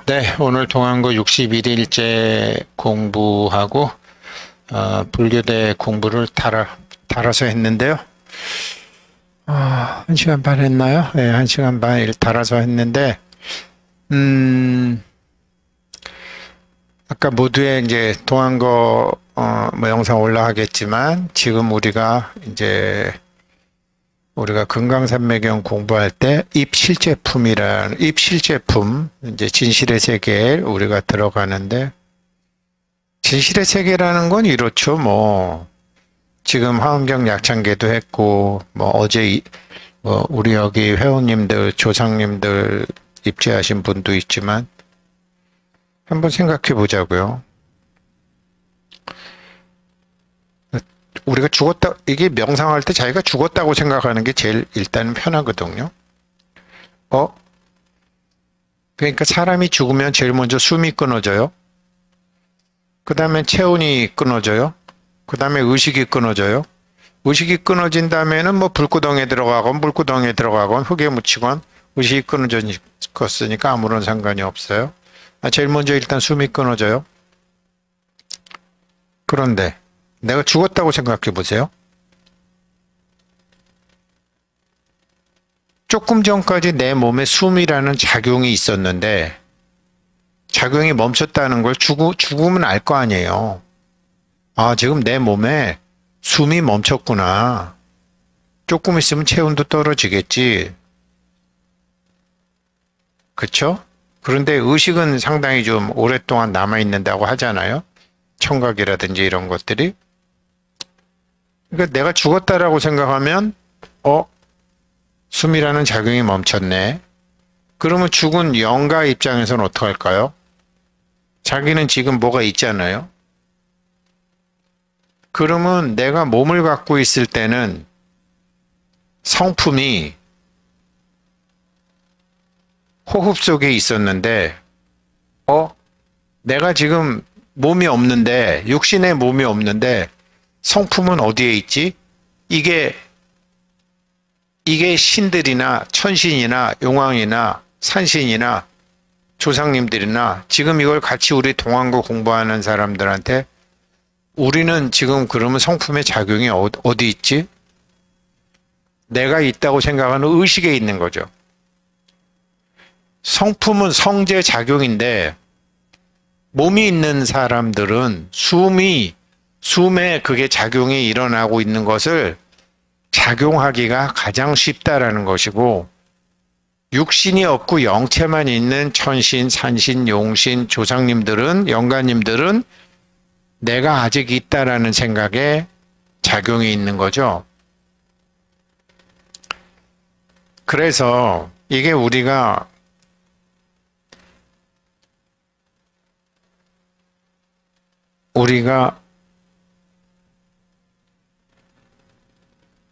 네, 오늘 동안고 61일째 공부하고 불교대 공부를 달아서 했는데요. 1시간 반 했나요? 네, 1시간 반 달아서 했는데 아까 모두에 이제 동안거 뭐 영상 올라가겠지만 지금 우리가 금강산매경 공부할 때 입실제품 이제 진실의 세계에 우리가 들어가는데, 진실의 세계라는 건 이렇죠. 뭐 지금 화엄경 약창계도 했고, 뭐 어제 우리 여기 회원님들, 조상님들 입지하신 분도 있지만 한번 생각해 보자고요. 우리가 죽었다, 이게 명상할 때 자기가 죽었다고 생각하는 게 제일 일단은 편하거든요. 그러니까 사람이 죽으면 제일 먼저 숨이 끊어져요. 그 다음에 체온이 끊어져요. 그 다음에 의식이 끊어져요. 의식이 끊어진 다음에는 뭐 불구덩이에 들어가건 흙에 묻히건 의식이 끊어졌으니까 아무런 상관이 없어요. 제일 먼저 일단 숨이 끊어져요. 그런데 내가 죽었다고 생각해 보세요. 조금 전까지 내 몸에 숨이라는 작용이 있었는데 작용이 멈췄다는 걸 죽으면 알 거 아니에요. 지금 내 몸에 숨이 멈췄구나. 조금 있으면 체온도 떨어지겠지. 그쵸? 그런데 의식은 상당히 좀 오랫동안 남아있는다고 하잖아요. 청각이라든지 이런 것들이. 그러니까 내가 죽었다라고 생각하면 숨이라는 작용이 멈췄네. 그러면 죽은 영가 입장에서는 어떡할까요? 자기는 지금 뭐가 있잖아요. 그러면 내가 몸을 갖고 있을 때는 성품이 호흡 속에 있었는데 내가 지금 몸이 없는데, 육신에 몸이 없는데 성품은 어디에 있지? 이게 신들이나 천신이나 용왕이나 산신이나 조상님들이나 지금 이걸 같이 우리 동안거 공부하는 사람들한테 우리는 지금 그러면 성품의 작용이 어디 있지? 내가 있다고 생각하는 의식에 있는 거죠. 성품은 성제 작용인데 몸이 있는 사람들은 숨에 그게 작용이 일어나고 있는 것을 작용하기가 가장 쉽다라는 것이고, 육신이 없고 영체만 있는 천신, 산신, 용신, 조상님들은, 영가님들은 내가 아직 있다라는 생각에 작용이 있는 거죠. 그래서 이게 우리가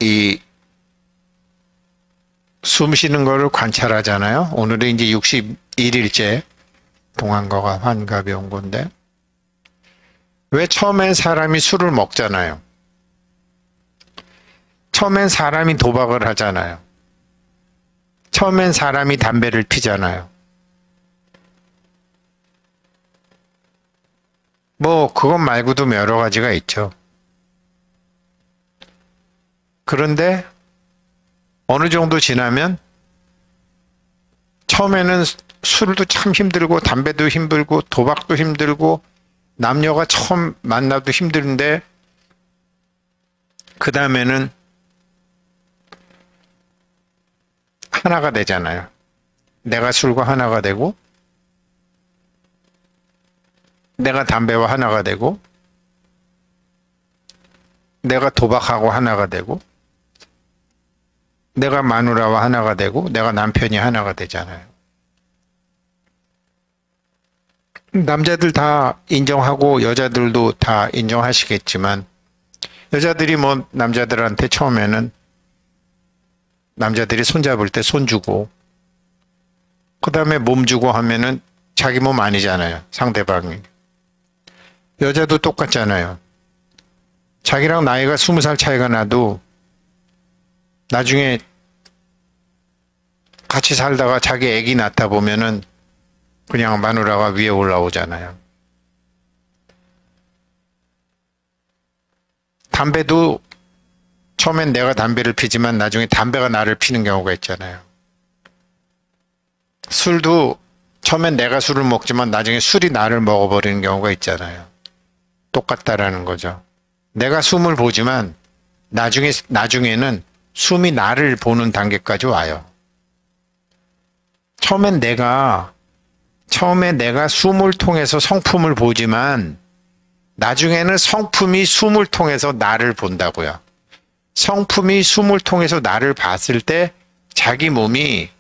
이 숨 쉬는 거를 관찰하잖아요. 오늘은 이제 61일째 동안거가 환갑이 온 건데, 왜 처음엔 사람이 술을 먹잖아요. 처음엔 사람이 도박을 하잖아요. 처음엔 사람이 담배를 피잖아요. 뭐 그것 말고도 여러 가지가 있죠. 그런데 어느 정도 지나면 처음에는 술도 참 힘들고 담배도 힘들고 도박도 힘들고 남녀가 처음 만나도 힘든데, 그 다음에는 하나가 되잖아요. 내가 술과 하나가 되고, 내가 담배와 하나가 되고, 내가 도박하고 하나가 되고, 내가 마누라와 하나가 되고, 내가 남편이 하나가 되잖아요. 남자들 다 인정하고 여자들도 다 인정하시겠지만, 여자들이 뭐 남자들한테 처음에는 남자들이 손잡을 때 손 주고, 그 다음에 몸 주고 하면은 자기 몸 아니잖아요, 상대방이. 여자도 똑같잖아요. 자기랑 나이가 20살 차이가 나도 나중에 같이 살다가 자기 애기 낳다 보면은 그냥 마누라가 위에 올라오잖아요. 담배도 처음엔 내가 담배를 피지만 나중에 담배가 나를 피는 경우가 있잖아요. 술도 처음엔 내가 술을 먹지만 나중에 술이 나를 먹어버리는 경우가 있잖아요. 똑같다라는 거죠. 내가 숨을 보지만 나중에는 숨이 나를 보는 단계까지 와요. 처음에 내가 숨을 통해서 성품을 보지만 나중에는 성품이 숨을 통해서 나를 본다고요. 성품이 숨을 통해서 나를 봤을 때 자기 몸이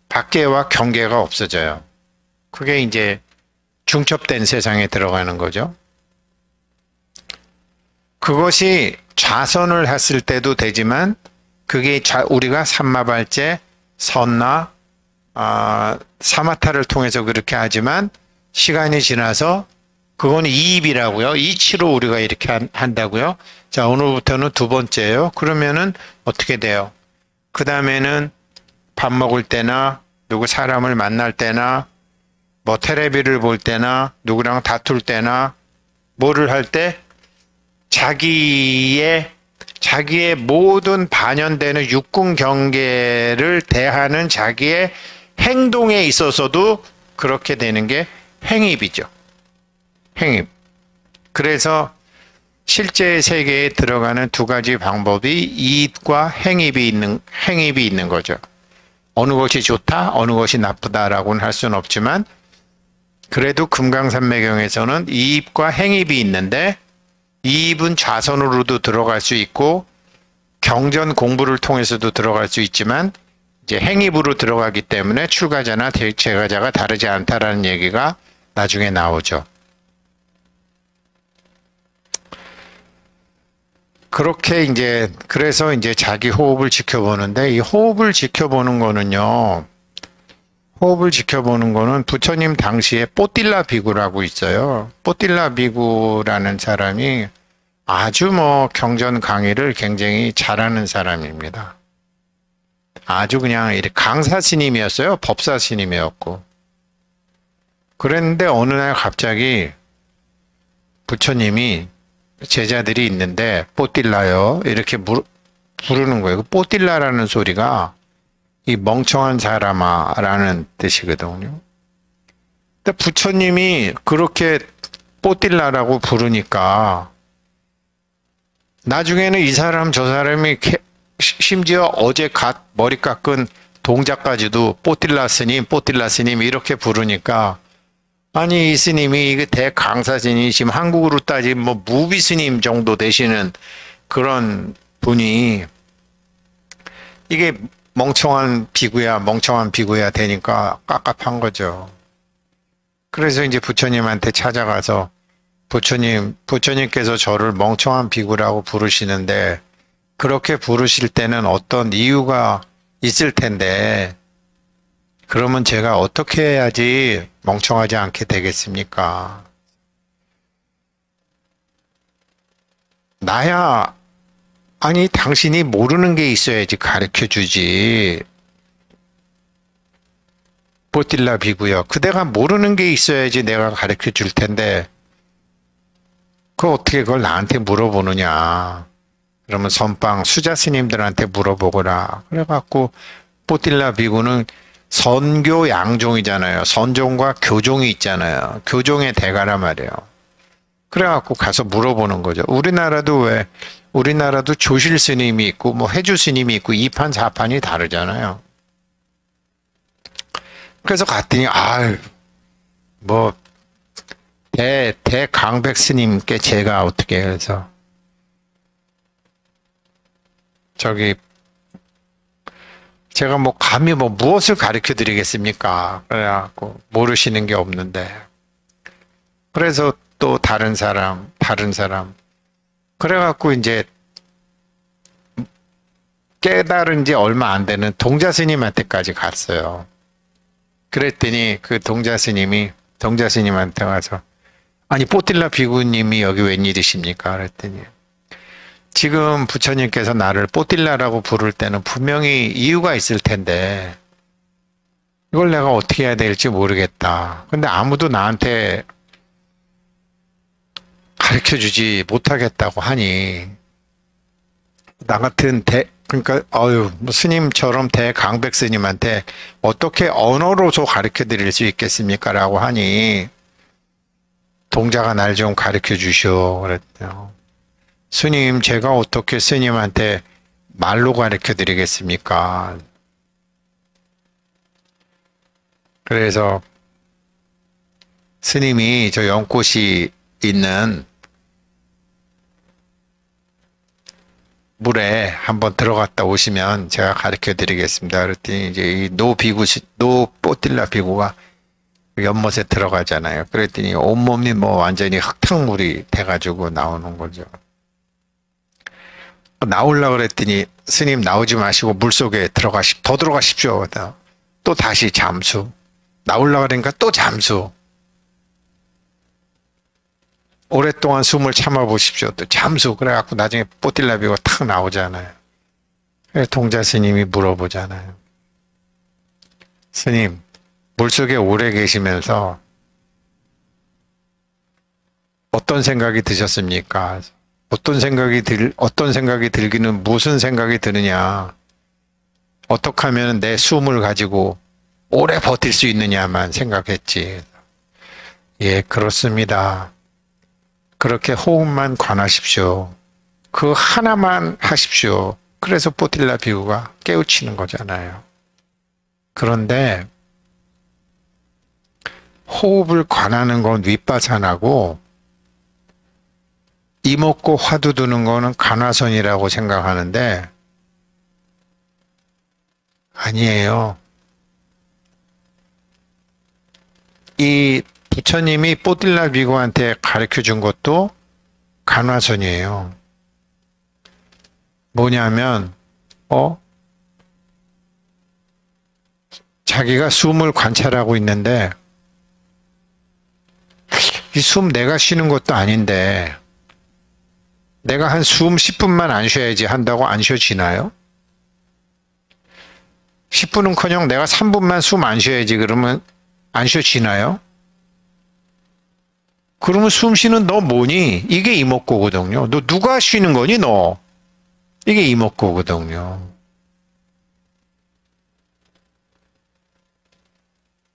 밖에와 경계가 없어져요. 그게 이제 중첩된 세상에 들어가는 거죠. 그것이 좌선을 했을 때도 되지만 그게 우리가 삼마발제, 선나, 사마타를 통해서 그렇게 하지만 시간이 지나서 그건 이입이라고요. 이치로 우리가 이렇게 한다고요. 자, 오늘부터는 두 번째예요. 그러면은 어떻게 돼요? 그 다음에는 밥 먹을 때나 누구 사람을 만날 때나 뭐 텔레비를 볼 때나 누구랑 다툴 때나 뭐를 할 때 자기의 모든 반영되는 육군 경계를 대하는 자기의 행동에 있어서도 그렇게 되는 게 행입이죠. 행입. 그래서 실제 세계에 들어가는 두 가지 방법이 이입과 행입이 있는 거죠. 어느 것이 좋다, 어느 것이 나쁘다라고는 할 수는 없지만 그래도 금강산매경에서는 이입과 행입이 있는데 이입은 좌선으로도 들어갈 수 있고 경전 공부를 통해서도 들어갈 수 있지만 이제 행입으로 들어가기 때문에 출가자나 제가자가 다르지 않다라는 얘기가 나중에 나오죠. 그렇게 이제 그래서 이제 자기 호흡을 지켜보는데 이 호흡을 지켜보는 거는요. 호흡을 지켜보는 거는 부처님 당시에 뽀틸라 비구라고 있어요. 뽀틸라 비구라는 사람이 아주 경전 강의를 굉장히 잘하는 사람입니다. 아주 그냥 이렇게 강사 스님이었어요. 법사 스님이었고. 그랬는데 어느 날 갑자기 부처님이 제자들이 있는데 뽀틸라요 이렇게 부르는 거예요. 그 뽀틸라라는 소리가 이 멍청한 사람아라는 뜻이거든요. 근데 부처님이 그렇게 뽀틸라라고 부르니까 나중에는 이 사람 저 사람이 심지어 어제 머리 깎은 동자까지도 뽀틸라 스님 이렇게 부르니까 아니 이 스님이 이게 대강사 스님이시면 한국으로 따지면 뭐 무비 스님 정도 되시는 그런 분이 이게 멍청한 비구야 되니까 깝깝한 거죠. 그래서 이제 부처님한테 찾아가서 부처님께서 저를 멍청한 비구라고 부르시는데 그렇게 부르실 때는 어떤 이유가 있을 텐데 그러면 제가 어떻게 해야지 멍청하지 않게 되겠습니까? 나야 아니 당신이 모르는 게 있어야지 가르쳐주지. 뽀틸라 비구요. 그대가 모르는 게 있어야지 내가 가르쳐줄 텐데 어떻게 그걸 나한테 물어보느냐. 그러면 선방 수자 스님들한테 물어보거라. 그래갖고 뽀틸라 비구는 선교 양종이잖아요. 선종과 교종이 있잖아요. 교종의 대가라 말이에요. 그래갖고 가서 물어보는 거죠. 우리나라도 조실 스님이 있고 뭐 해주 스님이 있고 2판 4판이 다르잖아요. 그래서 갔더니 뭐 대강백 스님께 제가 어떻게 해서 제가 뭐 감히 무엇을 가르쳐 드리겠습니까? 그래갖고 모르시는 게 없는데. 그래서 또 다른 사람. 그래갖고 이제 깨달은 지 얼마 안 되는 동자 스님한테까지 갔어요. 그랬더니 그 동자 스님한테 와서 아니 뽀틸라 비구님이 여기 웬일이십니까? 그랬더니 지금 부처님께서 나를 뽀틸라라고 부를 때는 분명히 이유가 있을 텐데 이걸 내가 어떻게 해야 될지 모르겠다. 근데 아무도 나한테 가르쳐 주지 못하겠다고 하니, 나 같은 그러니까, 뭐 스님처럼 대강백 스님한테 어떻게 언어로서 가르쳐 드릴 수 있겠습니까? 라고 하니, 동자가 날 좀 가르쳐 주시오. 그랬대요. 스님, 제가 어떻게 스님한테 말로 가르쳐 드리겠습니까? 그래서 스님이 저 연꽃이 있는 물에 한번 들어갔다 오시면 제가 가르쳐 드리겠습니다. 그랬더니 이제 이 노 뽀틸라 비구가 연못에 들어가잖아요. 그랬더니 온몸이 뭐 완전히 흙탕물이 돼가지고 나오는 거죠. 나오려고 그랬더니 스님 나오지 마시고 물속에 더 들어가십시오. 또 다시 잠수. 나오려고 그러니까 또 잠수. 오랫동안 숨을 참아보십시오. 또 잠수. 그래갖고 나중에 뽀틸라비가 탁 나오잖아요. 그래서 동자 스님이 물어보잖아요. 스님, 물속에 오래 계시면서 어떤 생각이 드셨습니까? 어떤 생각이 들기는 무슨 생각이 드느냐? 어떻게 하면 내 숨을 가지고 오래 버틸 수 있느냐만 생각했지. 예, 그렇습니다. 그렇게 호흡만 관하십시오. 그 하나만 하십시오. 그래서 뽀틸라 비구가 깨우치는 거잖아요. 그런데 호흡을 관하는 건 윗바산하고 이먹고 화두 두는 거는 간화선이라고 생각하는데 아니에요. 이 부처님이 뽀틸라 비구한테 가르쳐 준 것도 간화선이에요. 뭐냐면 자기가 숨을 관찰하고 있는데 이 숨 내가 쉬는 것도 아닌데 내가 한 숨 10분만 안 쉬어야지 한다고 안 쉬어지나요? 10분은커녕 내가 3분만 숨 안 쉬어야지 그러면 안 쉬어지나요? 그러면 숨 쉬는 너 뭐니? 이게 이목구거든요. 너 누가 쉬는 거니 너? 이게 이목구거든요.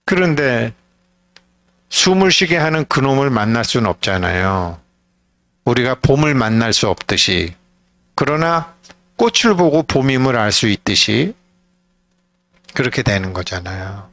그런데 숨을 쉬게 하는 그놈을 만날 수는 없잖아요. 우리가 봄을 만날 수 없듯이. 그러나 꽃을 보고 봄임을 알 수 있듯이 그렇게 되는 거잖아요.